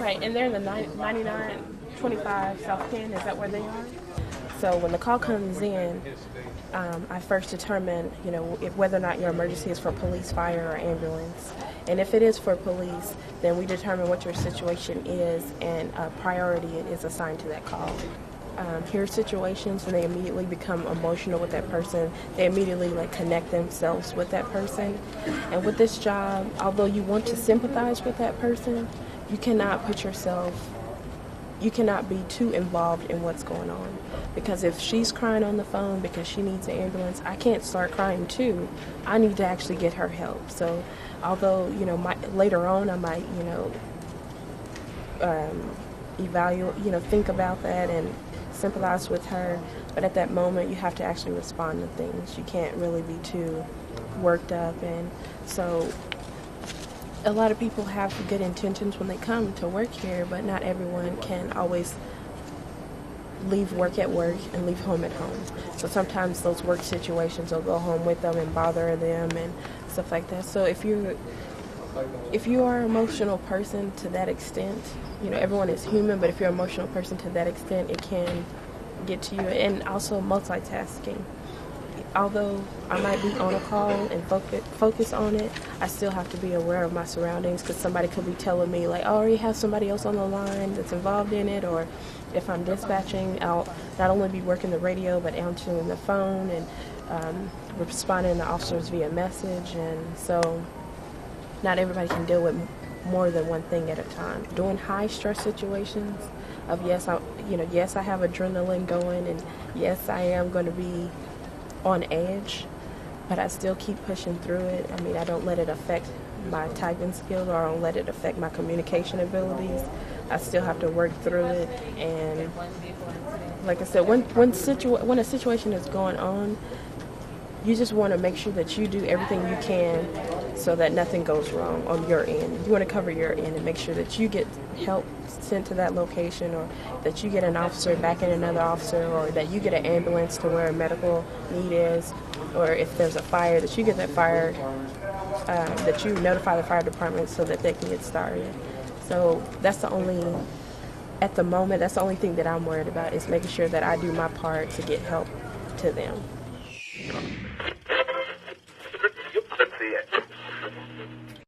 Right, and they're in the 9925 South Penn. Is that where they are? So when the call comes in, I first determine, whether or not your emergency is for police, fire, or ambulance. And if it is for police, then we determine what your situation is, and priority is assigned to that call. Hear situations and they immediately become emotional with that person. They immediately connect themselves with that person. And with this job, although you want to sympathize with that person, you cannot be too involved in what's going on. Because if she's crying on the phone because she needs an ambulance, I can't start crying too. I need to actually get her help. So although, later on I might, evaluate, think about that and sympathize with her, but at that moment you have to actually respond to things. You can't really be too worked up. And so a lot of people have good intentions when they come to work here, but not everyone can always leave work at work and leave home at home. So sometimes those work situations will go home with them and bother them and stuff like that. So if you are an emotional person to that extent, everyone is human, but if you're an emotional person to that extent, it can get to you. And also multitasking. Although I might be on a call and focus on it, I still have to be aware of my surroundings, because somebody could be telling me I already have somebody else on the line that's involved in it, or if I'm dispatching, I'll not only be working the radio but answering the phone and responding to officers via message. And so not everybody can deal with more than one thing at a time. Doing high stress situations of yes I have adrenaline going, and yes I am going to be on edge, but I still keep pushing through it. I don't let it affect my typing skills, or I don't let it affect my communication abilities. I still have to work through it. And like I said, when a situation is going on, you just want to make sure that you do everything you can so that nothing goes wrong on your end. You want to cover your end and make sure that you get help sent to that location, or that you get an officer back in another officer, or that you get an ambulance to where a medical need is, or if there's a fire, that you get that fire, that you notify the fire department so that they can get started. So at the moment, that's the only thing that I'm worried about, is making sure that I do my part to get help to them.